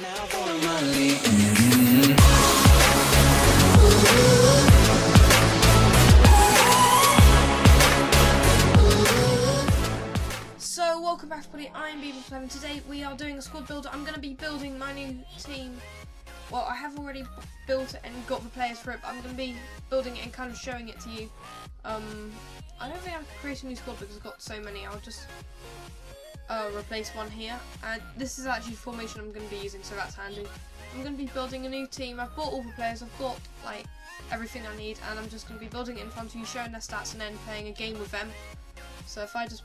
So welcome back everybody, I'm BBOT, and today we are doing a squad builder. I'm going to be building my new team. Well, I have already built it and got the players for it, but I'm going to be building it and kind of showing it to you. I don't think I can create a new squad because I've got so many. I'll just replace one here. And this is actually the formation I'm going to be using, so that's handy. I'm going to be building a new team. I've bought all the players, I've got like everything I need, and I'm just going to be building it in front of you, showing their stats and then playing a game with them. So if I just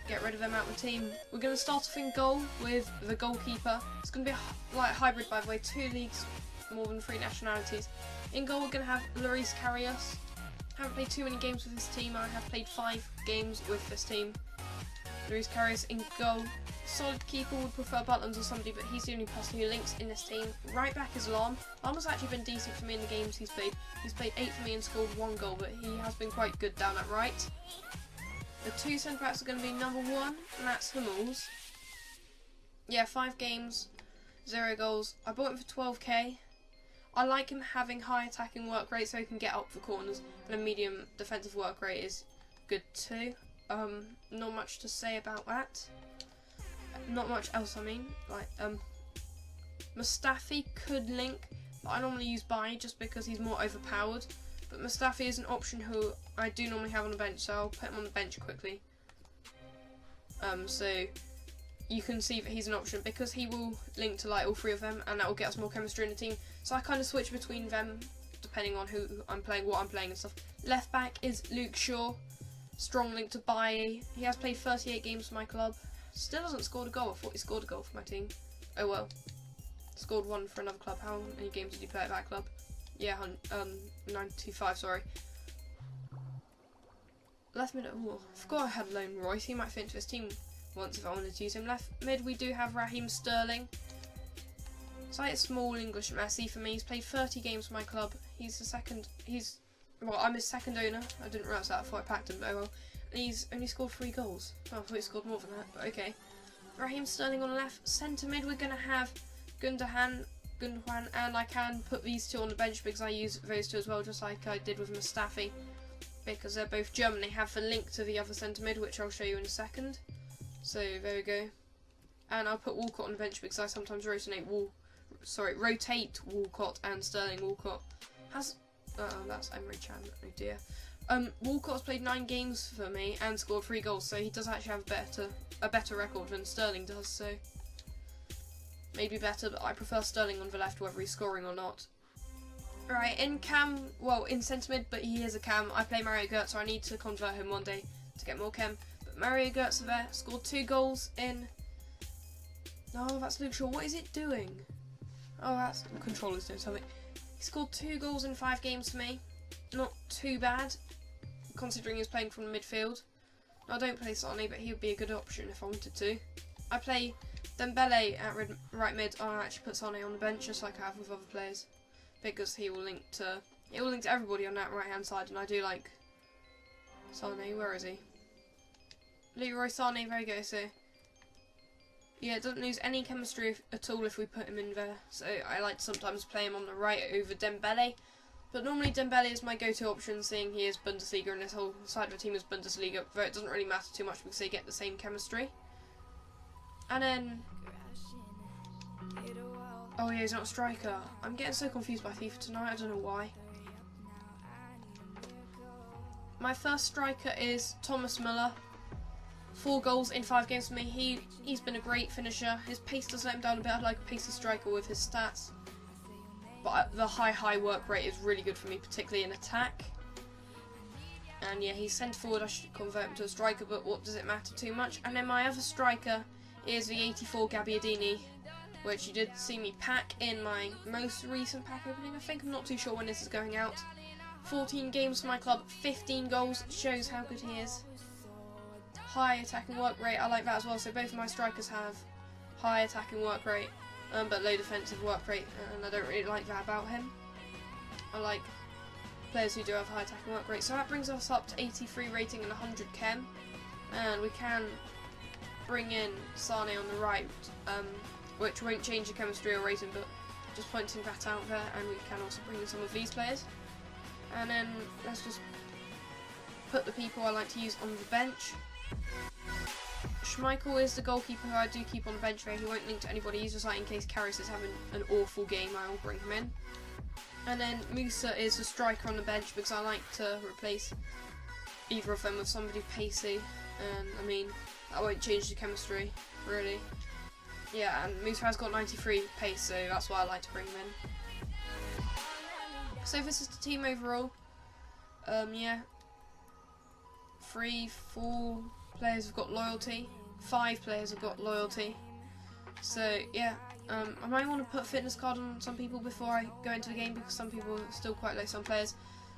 get rid of them out of the team, we're going to start off in goal with the goalkeeper. It's going to be like hybrid, by the way, 2 leagues, more than 3 nationalities. In goal we're going to have Lloris Karius. Haven't played too many games with this team. I have played 5 games with this team. Lloris Karius in goal. Solid keeper, would prefer Butlins or somebody, but he's the only person who links in this team. Right back is Lom. Lom has actually been decent for me in the games he's played. He's played 8 for me and scored 1 goal, but he has been quite good down at right. The 2 centre backs are going to be number 1, and that's Hummels. Yeah, 5 games, 0 goals. I bought him for 12k. I like him having high attacking work rate so he can get up the corners, and a medium defensive work rate is good too. Not much to say about that. Not much else, I mean. Like, Mustafi could link, but I normally use Baye just because he's more overpowered. But Mustafi is an option who I do normally have on the bench, so I'll put him on the bench quickly. So you can see that he's an option because he will link to like all 3 of them, and that will get us more chemistry in the team. So I kind of switch between them depending on who I'm playing, what I'm playing and stuff. Left back is Luke Shaw, strong link to Baye. He has played 38 games for my club. Still hasn't scored a goal. I thought he scored a goal for my team. Oh well. Scored 1 for another club. How many games did he play at that club? Yeah, 95, sorry. Left mid, oh, I forgot I had Lone Royce. He might fit into his team once if I wanted to use him. Left mid, we do have Raheem Sterling. It's like a small English Messi for me. He's played 30 games for my club. He's the second, well, I'm his second owner. I didn't realise that before I packed him, but oh well. And he's only scored 3 goals. Oh, I thought he scored more than that, but okay. Raheem Sterling on the left. Centre mid, we're going to have Gundogan, and I can put these 2 on the bench because I use those 2 as well, just like I did with Mustafi, because they're both German. They have the link to the other centre mid, which I'll show you in a second. So there we go. And I'll put Walcott on the bench because I sometimes rotate Walcott and Sterling. Walcott has that's Emery Chan. Oh dear. Walcott's played 9 games for me and scored 3 goals, so he does actually have a better record than Sterling does. So. Maybe better, but I prefer Sterling on the left, whether he's scoring or not. Right, in cam, well, in centre mid, but he is a cam. I play Mario Götze, so I need to convert him one day to get more chem. But Mario Götze there, scored 2 goals in... Oh, that's Luke Shaw. What is it doing? Oh, that's... The controller's doing something. He scored 2 goals in 5 games for me. Not too bad, considering he's playing from the midfield. I don't play Sane, but he would be a good option if I wanted to. I play Dembele at right mid. I'll actually put Sane on the bench just like I have with other players, because he will link to everybody on that right hand side, and I do like Sane. Where is he? Leroy Sane, there you go. So yeah, it doesn't lose any chemistry at all if we put him in there. So I like to sometimes play him on the right over Dembele, but normally Dembele is my go-to option, seeing he is Bundesliga and this whole side of the team is Bundesliga, though it doesn't really matter too much because they get the same chemistry. And then, oh yeah, he's not a striker. I'm getting so confused by FIFA tonight, I don't know why. My first striker is Thomas Müller. 4 goals in 5 games for me. He's been a great finisher. His pace does let him down a bit. I'd like a pacey striker with his stats. But the high work rate is really good for me, particularly in attack. And yeah, he's centre forward. I should convert him to a striker, but what does it matter too much? And then my other striker is the 84 Gabbiadini, which you did see me pack in my most recent pack opening, I think. I'm not too sure when this is going out. 14 games for my club, 15 goals, shows how good he is. High attacking work rate, I like that as well. So both of my strikers have high attacking work rate, but low defensive work rate, and I don't really like that about him. I like players who do have high attacking work rate. So that brings us up to 83 rating and 100 chem, and we can bring in Sane on the right. which won't change the chemistry or rating, but just pointing that out there. And we can also bring in some of these players. And then let's just put the people I like to use on the bench. Schmeichel is the goalkeeper who I do keep on the bench there. He won't link to anybody. He's just like in case Karras is having an awful game, I will bring him in. And then Musa is the striker on the bench because I like to replace either of them with somebody pacey. And I mean, that won't change the chemistry, really. Yeah, and Musa has got 93 pace, so that's why I like to bring him in. So this is the team overall. Yeah. 3, 4 players have got loyalty. 5 players have got loyalty. So yeah, I might want to put a fitness card on some people before I go into the game because some people are still quite low, some players.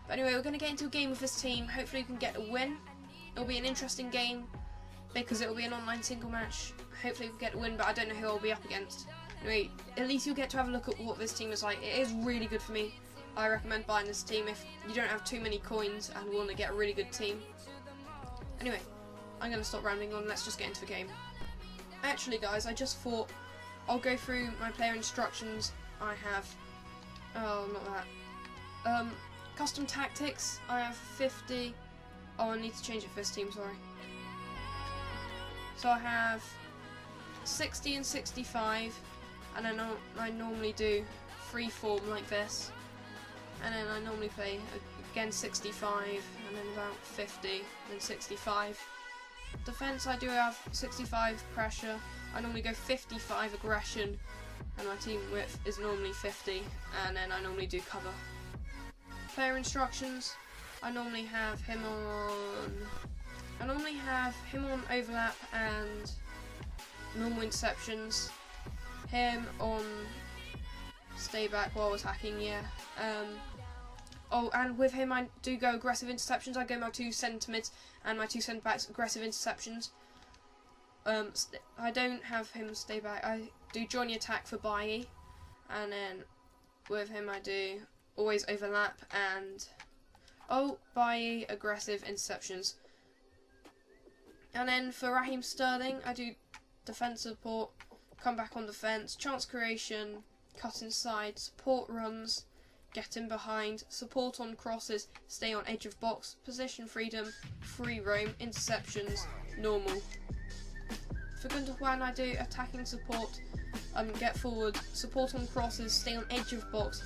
But anyway, we're going to get into a game with this team. Hopefully we can get a win. It'll be an interesting game because it'll be an online single match. Hopefully we can get a win, but I don't know who I'll be up against. Anyway, at least you'll get to have a look at what this team is like. It is really good for me. I recommend buying this team if you don't have too many coins and want to get a really good team. Anyway, I'm going to stop rambling on, let's just get into the game. Actually guys, I just thought I'll go through my player instructions. I have, oh not that, custom tactics, I have 50, oh I need to change it for this team, sorry. So I have 60 and 65, and then I normally do free form like this, and then I normally play again 65, and then about 50, and 65. Defense, I do have 65 pressure, I normally go 55 aggression, and my team width is normally 50, and then I normally do cover. Player instructions, I normally have him on overlap and normal interceptions, him on stay back while attacking, yeah. Oh, and with him I do go aggressive interceptions. I go my 2 centre mids and my 2 centre backs aggressive interceptions. I don't have him stay back. I do join the attack for gueye, and then with him I do always overlap and gueye aggressive interceptions. And then for Raheem Sterling, I do defence support, come back on defence, chance creation, cut inside, support runs, get in behind, support on crosses, stay on edge of box, position freedom, free roam, interceptions, normal. For Gundogan I do attacking support, get forward, support on crosses, stay on edge of box,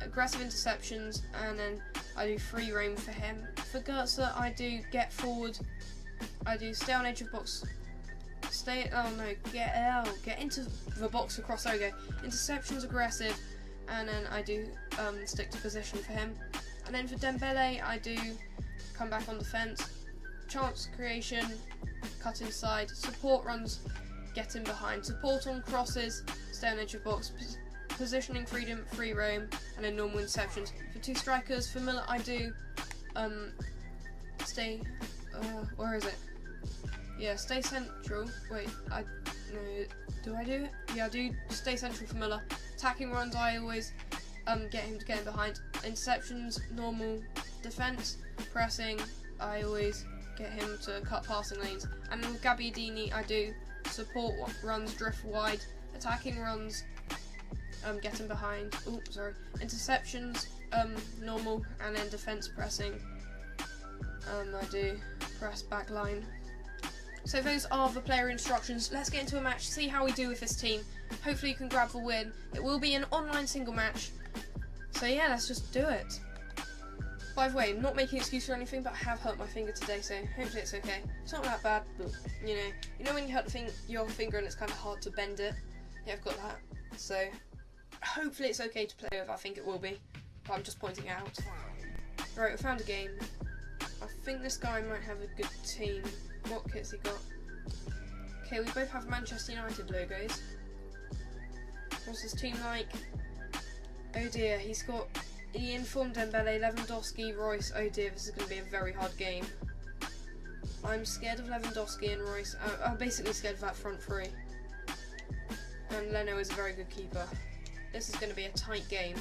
aggressive interceptions, and then I do free roam for him. For Gertzer I do get forward, I do stay on edge of box, get into the box across, there we go, interceptions aggressive, and then I do stick to position for him. And then for Dembele I do come back on defence, chance creation, cut inside, support runs, get in behind, support on crosses, stay on edge of box, positioning freedom, free roam, and then normal interceptions. For 2 strikers, for Miller I do stay, where is it? Yeah, stay central. Wait, do I do it? Yeah, I do stay central for Miller. Attacking runs, I always get him to get in behind. Interceptions, normal. Defence, pressing, I always get him to cut passing lanes. And with Gabbiadini, I do support runs, drift wide. Attacking runs, get him behind. Oops, sorry. Interceptions, normal. And then defence pressing, I do press back line. So those are the player instructions. Let's get into a match, see how we do with this team. Hopefully you can grab the win. It will be an online single match. So yeah, let's just do it. By the way, I'm not making an excuse or anything, but I have hurt my finger today, so hopefully it's okay. It's not that bad, but you know when you hurt your finger and it's kind of hard to bend it? Yeah, I've got that. So hopefully it's okay to play with. I think it will be, but I'm just pointing it out. Right, we found a game. I think this guy might have a good team. What kit's he got? Okay, we both have Manchester United logos. What's his team like? Oh dear, he's got Ian, Dembele, Lewandowski, Royce. Oh dear, this is going to be a very hard game. I'm scared of Lewandowski and Royce. I'm basically scared of that front three. And Leno is a very good keeper. This is going to be a tight game.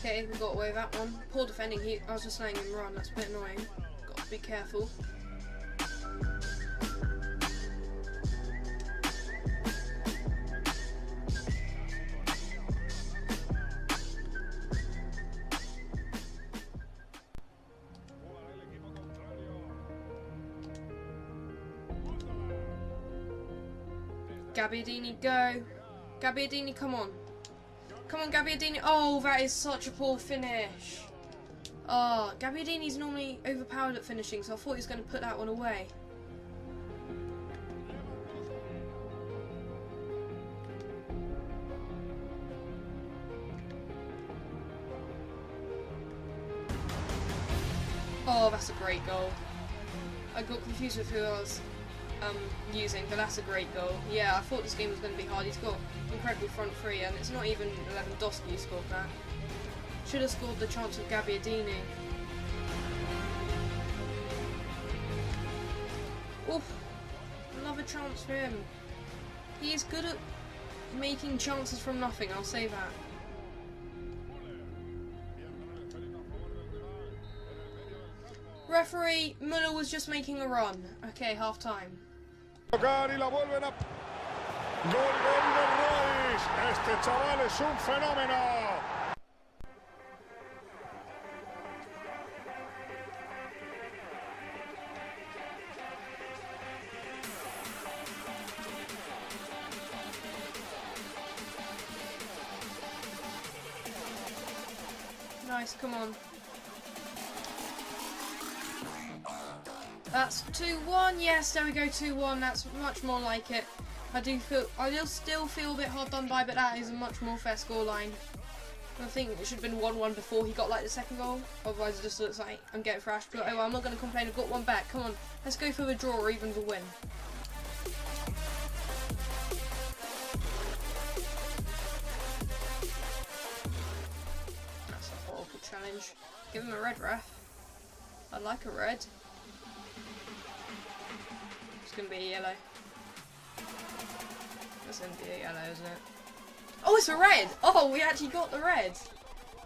Okay, we got away with that one. Poor defending, I was just letting him run, that's a bit annoying. Got to be careful. Gabbiadini, go. Gabbiadini, come on. Come on, Gabbiadini. Oh, that is such a poor finish. Oh, Gabbiadini's normally overpowered at finishing, so I thought he was going to put that one away. Oh, that's a great goal. I got confused with who I was using, but that's a great goal. Yeah, I thought this game was going to be hard. He's got incredible front three, and it's not even Lewandowski who scored that. Should have scored the chance of Gabbiadini. Oof, another chance for him. He is good at making chances from nothing, I'll say that. Referee, Müller was just making a run. Okay, half time. Este chaval es un fenómeno. Nice, come on. That's 2-1. Yes, there we go, 2-1. That's much more like it. I do still feel a bit hard done by, but that is a much more fair scoreline. I think it should have been 1-1 before he got like the second goal. Otherwise, it just looks like I'm getting thrashed. But oh well, I'm not going to complain. I've got one back. Come on, let's go for the draw or even the win. That's a horrible challenge. Give him a red, ref. I'd like a red. It's going to be a yellow. That's going to be a yellow, isn't it? Oh, it's a red! Oh, we actually got the red!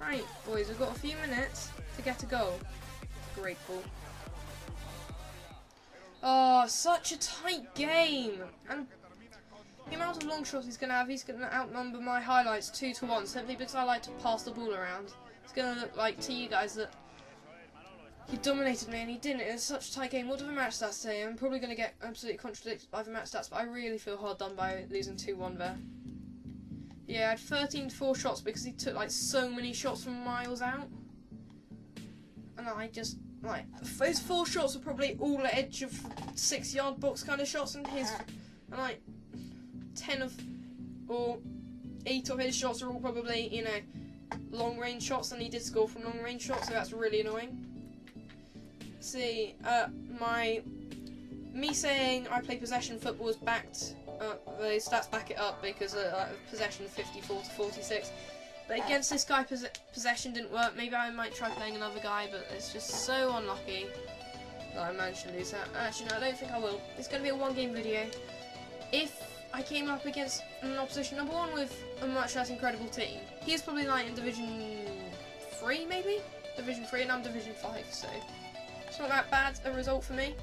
Right, boys, we've got a few minutes to get a goal. Grateful. Oh, such a tight game! And the amount of long shots he's going to have, he's going to outnumber my highlights 2-1, simply because I like to pass the ball around. It's going to look like to you guys that he dominated me and he didn't. It was such a tight game. What do the match stats say? I'm probably going to get absolutely contradicted by the match stats, but I really feel hard done by losing 2-1 there. Yeah, I had 13-4 shots because he took like so many shots from miles out. And I just, like, those 4 shots were probably all at edge of 6-yard box kind of shots, and his, and like, 10 of, or 8 of his shots are all probably, you know, long range shots, and he did score from long range shots, so that's really annoying. See, me saying I play possession football is backed, the stats back it up because possession 54-46. But against this guy, possession didn't work. Maybe I might try playing another guy, but it's just so unlucky that I managed to lose that. Actually, no, I don't think I will. It's going to be a one-game video. If I came up against an opposition number 1 with a much less incredible team, he's probably like in Division 3, maybe? Division 3, and I'm Division 5, so it's not that bad a result for me.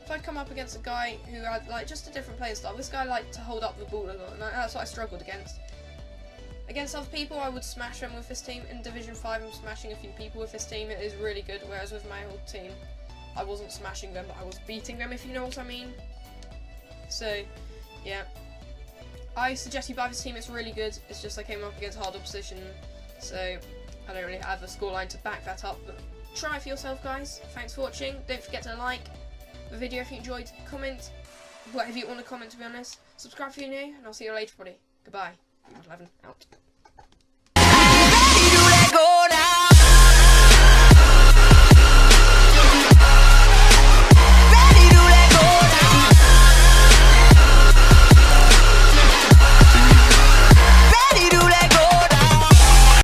If I'd come up against a guy who had like just a different play style, this guy liked to hold up the ball a lot, and that's what I struggled against. Against other people, I would smash them with this team. In Division 5, I'm smashing a few people with this team. It is really good, whereas with my old team, I wasn't smashing them, but I was beating them, if you know what I mean. So, yeah. I suggest you buy this team, it's really good. It's just I came up against hard opposition, so I don't really have a scoreline to back that up, but try it for yourself, guys. Thanks for watching. Don't forget to like the video if you enjoyed, comment whatever you want to comment, to be honest. Subscribe if you're new, and I'll see you later, everybody. Goodbye. 11 out.